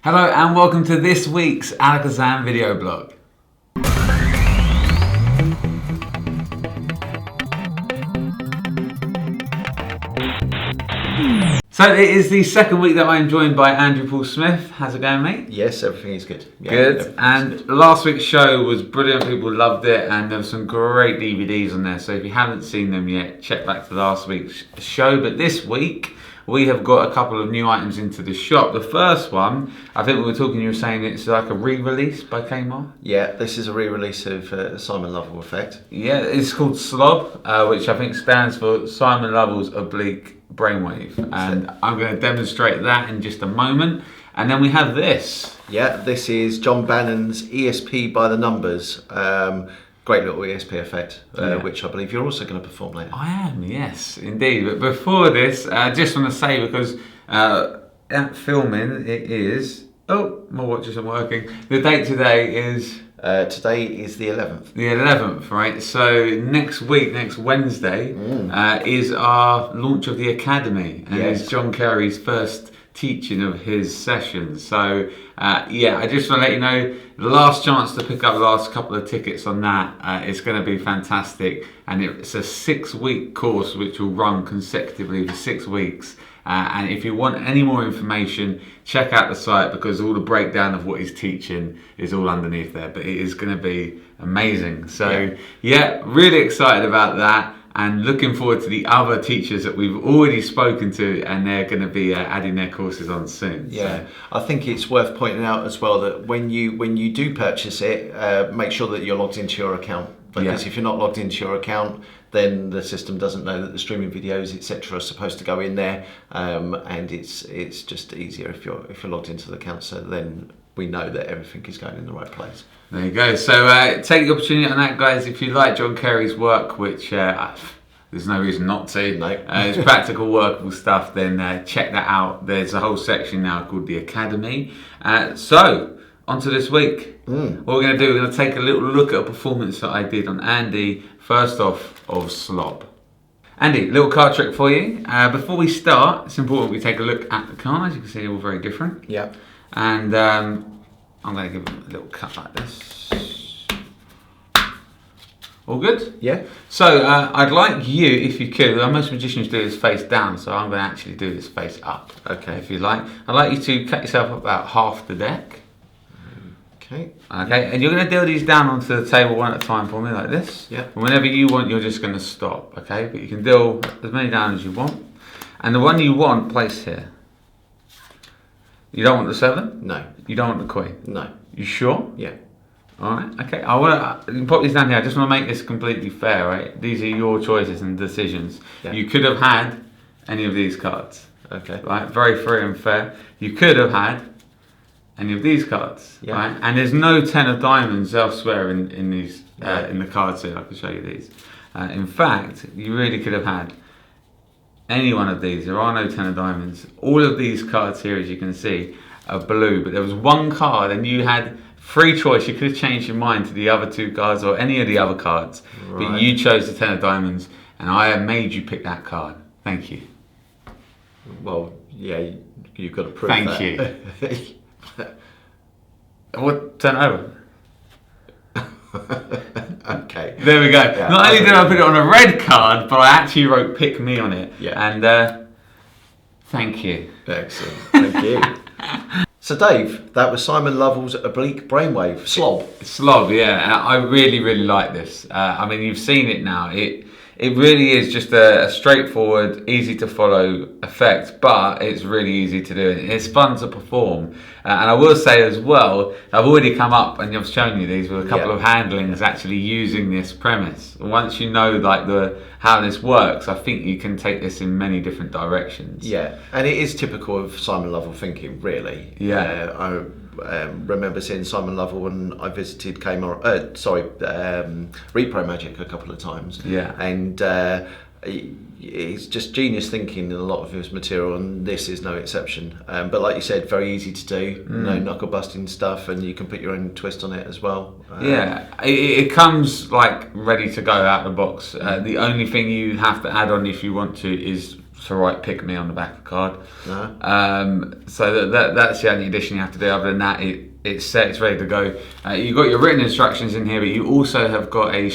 Hello and welcome to this week's Alakazam Video Blog. So it is the second week that I'm joined by Andrew Paul Smith. How's it going, mate? Yes, everything is good. Yeah, good. And last week's show was brilliant. People loved it, and there were some great DVDs on there. So if you haven't seen them yet, check back to last week's show. But this week, we have got a couple of new items into the shop. The first one, I think we were talking, you were saying it's like a re-release by Kmart. Yeah, this is a re-release of Simon Lovell Effect. Yeah, it's called Slob, which I think stands for Simon Lovell's Oblique Brainwave. And I'm going to demonstrate that in just a moment. And then we have this. Yeah, this is John Bannon's ESP by the Numbers. Great little ESP effect, which I believe you're also going to perform later. I am, yes, indeed. But before this, I just want to say, because at filming, it is... Oh, my watch isn't working. The date today is... Today is the 11th. The 11th, right? So next week, next Wednesday, is our launch of the Academy. And it's John Kerry's first teaching of his sessions. So yeah, I just want to let you know, the last chance to pick up the last couple of tickets on that. It's going to be fantastic, and it's a 6-week course which will run consecutively for 6 weeks. And if you want any more information, check out the site, because all the breakdown of what he's teaching is all underneath there. But it is going to be amazing. So yeah, really excited about that. And looking forward to the other teachers that we've already spoken to, and they're going to be adding their courses on soon. Yeah, so I think it's worth pointing out as well that when you do purchase it, make sure that you're logged into your account. Because if you're not logged into your account, then the system doesn't know that the streaming videos, etc., are supposed to go in there, and it's just easier if you're logged into the account. So then we know that everything is going in the right place. There you go. So take the opportunity on that, guys. If you like John Kerry's work, which there's no reason not to, it's practical, workable stuff, then check that out. There's a whole section now called the Academy. So on to this week. What we're going to do, we're going to take a little look at a performance that I did on Andy, first off, of Slob. Andy, little card trick for you. Before we start, it's important we take a look at the cards. You can see they're all very different. Yeah. And I'm going to give them a little cut like this. All good? Yeah. So I'd like you, if you could, most magicians do this face down, so I'm going to actually do this face up. Okay. If you like. I'd like you to cut yourself up about half the deck. Okay. Okay, and you're going to deal these down onto the table one at a time for me, like this. Yeah. And whenever you want, you're just going to stop, okay? But you can deal as many down as you want. And the one you want, place here. You don't want the 7? No. You don't want the queen? No. You sure? Yeah. Alright, okay. You can pop these down here. I just want to make this completely fair, right? These are your choices and decisions. Yeah. You could have had any of these cards. Okay. Right? Very free and fair. You could have had any of these cards. Yeah. Right? And there's no 10 of diamonds elsewhere in these in the cards here. I can show you these. In fact, you really could have had any one of these. There are no 10 of diamonds. All of these cards here, as you can see, are blue. But there was one card, and you had free choice. You could have changed your mind to the other 2 cards or any of the other cards. Right. But you chose the 10 of diamonds, and I have made you pick that card. Thank you. Well, yeah, you've got to prove Thank that. you. What? Turn it over. Okay. There we go. Yeah, Not only did I put it on a red card, but I actually wrote "pick me" on it. Yeah. And thank you. Excellent. Thank you. So Dave, that was Simon Lovell's Oblique Brainwave, Slob. Slob, yeah. I really, really like this. I mean, you've seen it now. It really is just a straightforward, easy to follow effect, but it's really easy to do. It's fun to perform. And I will say as well, I've already come up and I've shown you these with a couple of handlings actually using this premise. Once you know like how this works, I think you can take this in many different directions. Yeah, and it is typical of Simon Lovell thinking, really. Yeah. I remember seeing Simon Lovell when I visited Repro Magic a couple of times. Yeah. And it's just genius thinking in a lot of his material, and this is no exception. But like you said, very easy to do, no knuckle busting stuff, and you can put your own twist on it as well. Yeah, it comes like ready to go out of the box. The only thing you have to add on if you want to is to write "pick me" on the back of the card. Uh-huh. So that's the only addition you have to do. Other than that, it's set, it's ready to go. You've got your written instructions in here, but you also have got a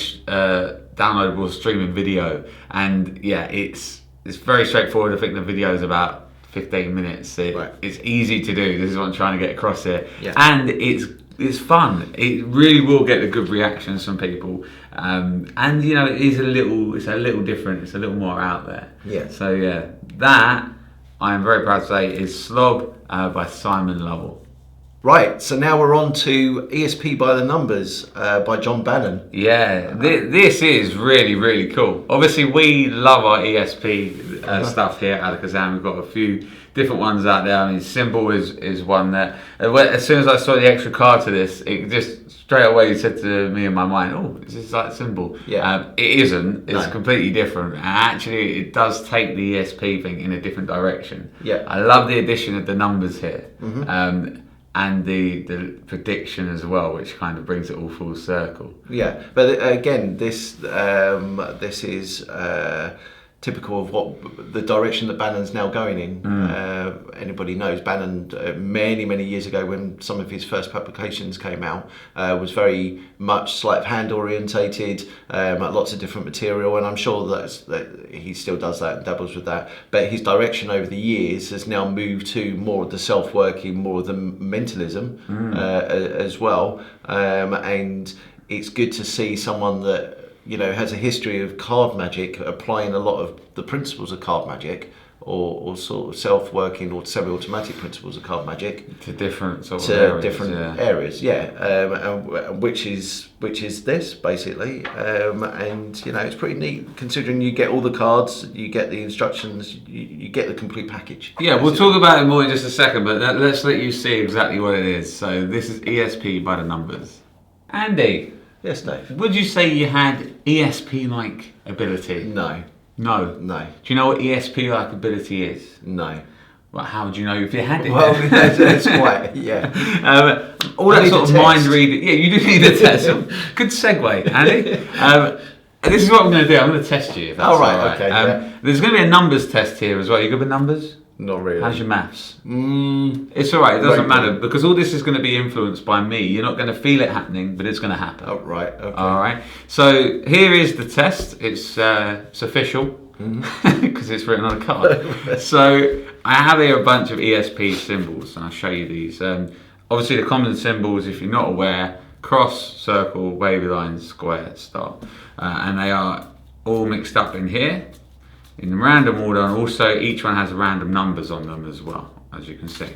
downloadable streaming video, and yeah, it's very straightforward. I think the video is about 15 minutes. It's easy to do. This is what I'm trying to get across here. Yeah. And it's fun. It really will get the good reactions from people. And you know, it's a little different. It's a little more out there. Yeah. So yeah, that I am very proud to say is Slob by Simon Lovell. Right, so now we're on to ESP by the Numbers by John Bannon. Yeah, this is really, really cool. Obviously, we love our ESP stuff here at Alakazam. We've got a few different ones out there. I mean, Symbol is one that, as soon as I saw the extra card to this, it just straight away said to me in my mind, oh, this is like Symbol. Yeah. It isn't. It's completely different. And actually, it does take the ESP thing in a different direction. Yeah. I love the addition of the numbers here. Mm-hmm. And the prediction as well, which kind of brings it all full circle. Yeah, but again, this is typical of what the direction that Bannon's now going in. Anybody knows Bannon many years ago, when some of his first publications came out, was very much sleight of hand orientated, lots of different material, and I'm sure that he still does that and dabbles with that. But his direction over the years has now moved to more of the self-working, more of the mentalism as well, and it's good to see someone that, you know, has a history of card magic, applying a lot of the principles of card magic, or sort of self-working or semi-automatic principles of card magic to different areas. And which is this basically, and you know, it's pretty neat considering you get all the cards, you get the instructions, you get the complete package. Yeah, we'll talk about it more in just a second, but let's let you see exactly what it is. So this is ESP by the Numbers. Andy. Yes, Dave. Would you say you had ESP-like ability? No. No? No. Do you know what ESP-like ability is? No. Well, how would you know if you had it? Well, that's quite, yeah. All that sort of mind reading. Yeah, you do need a test. Good segue, Andy. This is what I'm going to do. I'm going to test you. If that's all right. Okay. Yeah. There's going to be a numbers test here as well. You good with numbers? Not really. How's your maths? It's all right. It doesn't matter, because all this is going to be influenced by me. You're not going to feel it happening, but it's going to happen. Oh, right. Okay. All right. So here is the test. It's official because it's written on a card. So I have here a bunch of ESP symbols, and I'll show you these. Obviously, the common symbols, if you're not aware: cross, circle, wavy line, square, star, and they are all mixed up in here in random order, and also each one has random numbers on them as well, as you can see.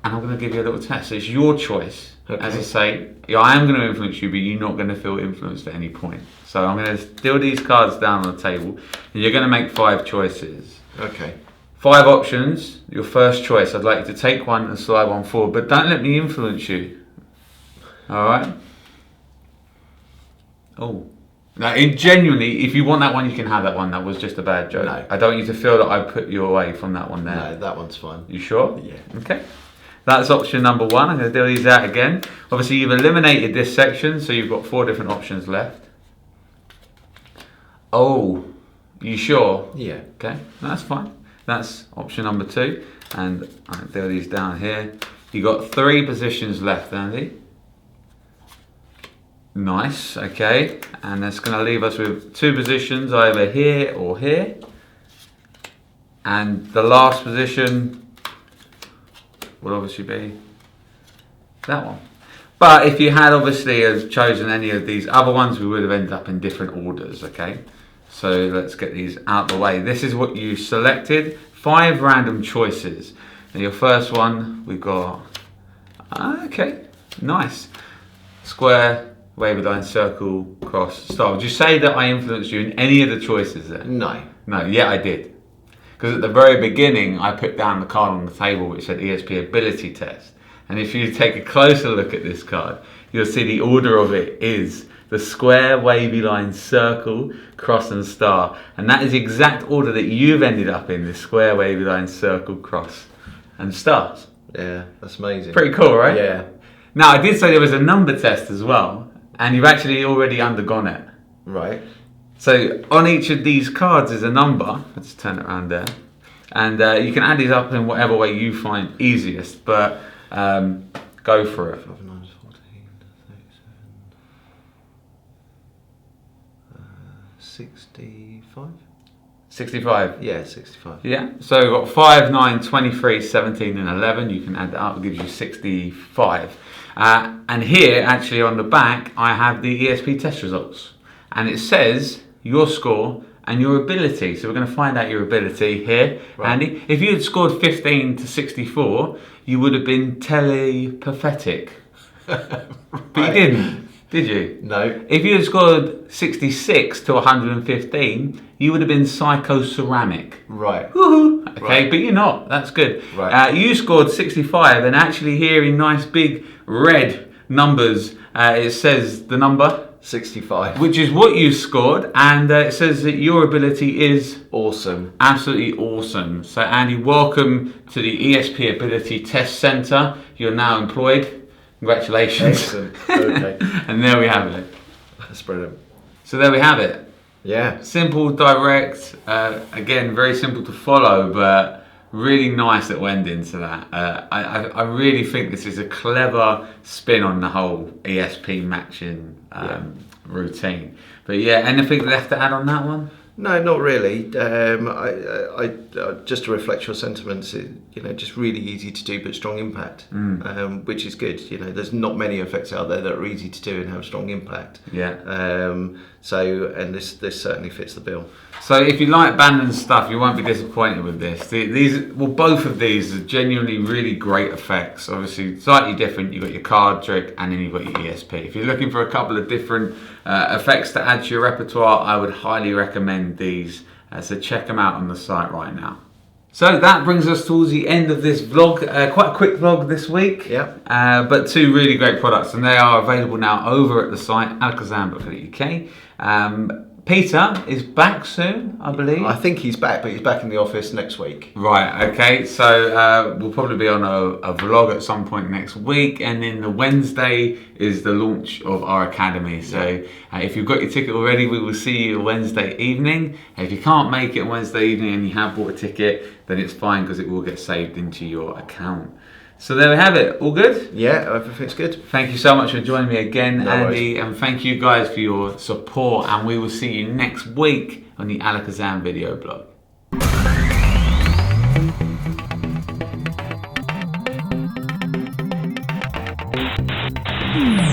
And I'm going to give you a little test. It's your choice. Okay. As I say, I am going to influence you, but you're not going to feel influenced at any point. So I'm going to deal these cards down on the table, and you're going to make 5 choices. Okay. 5 options. Your first choice, I'd like you to take one and slide one forward, but don't let me influence you. All right? Oh. Now, genuinely, if you want that one, you can have that one. That was just a bad joke. No. I don't want you to feel that I put you away from that one there. No, that one's fine. You sure? Yeah. Okay. That's option number 1. I'm going to deal these out again. Obviously, you've eliminated this section, so you've got 4 different options left. Oh, you sure? Yeah. Okay, that's fine. That's option number 2. And I'll deal these down here. You've got 3 positions left, Andy. Nice, okay, and that's going to leave us with 2 positions, either here or here, and the last position will obviously be that one. But if you had obviously chosen any of these other ones, we would have ended up in different orders, okay? So let's get these out of the way. This is what you selected, 5 random choices. Now your first one, we've got, okay, nice, square, wavy line, circle, cross, star. Would you say that I influenced you in any of the choices there? No. No, yeah, I did. Because at the very beginning, I put down the card on the table which said ESP ability test. And if you take a closer look at this card, you'll see the order of it is the square, wavy line, circle, cross and star. And that is the exact order that you've ended up in, the square, wavy line, circle, cross and stars. Yeah, that's amazing. Pretty cool, right? Yeah. Now, I did say there was a number test as well. And you've actually already undergone it. Right. So on each of these cards is a number. Let's turn it around there. And you can add these up in whatever way you find easiest, but go for it. 5, 9, 14, 37, 65? 65? Yeah, 65. Yeah, so we've got 5, 9, 23, 17 and 11. You can add that up, it gives you 65. And here, actually on the back, I have the ESP test results. And it says your score and your ability. So we're going to find out your ability here, right. Andy. If you had scored 15 to 64, you would have been telepathetic. Right. But you didn't, did you? No. If you had scored 66 to 115, you would have been psychoceramic. Right. Woohoo! Okay, right. But you're not. That's good. Right. You scored 65, and actually here in nice big red numbers, it says the number 65, which is what you scored, and it says that your ability is awesome, absolutely awesome. So Andy, welcome to the ESP Ability Test Centre. You're now employed. Congratulations. Excellent. Okay. And there we have it. That's brilliant. So there we have it. Yeah. Simple, direct. Again, very simple to follow, but really nice that went into that. I really think this is a clever spin on the whole ESP matching routine. But yeah, anything left to add on that one? No, not really. I just to reflect your sentiments, just really easy to do but strong impact, which is good. There's not many effects out there that are easy to do and have strong impact. Yeah. And this certainly fits the bill. So if you like Bandon's stuff, you won't be disappointed with this. Both of these are genuinely really great effects. Obviously, slightly different. You've got your card trick and then you've got your ESP. If you're looking for a couple of different effects to add to your repertoire, I would highly recommend these. So check them out on the site right now. So that brings us towards the end of this vlog. Quite a quick vlog this week. Yep. But two really great products, and they are available now over at the site alakazam.co.uk. Peter is back soon, I believe. I think he's back, but he's back in the office next week. Right, okay. So we'll probably be on a vlog at some point next week, and then the Wednesday is the launch of our academy. So if you've got your ticket already, we will see you Wednesday evening. If you can't make it Wednesday evening and you have bought a ticket, then it's fine because it will get saved into your account. So there we have it. All good? Yeah, everything's good. Thank you so much for joining me again, Andy. Worries. And thank you guys for your support. And we will see you next week on the Alakazam Video Blog.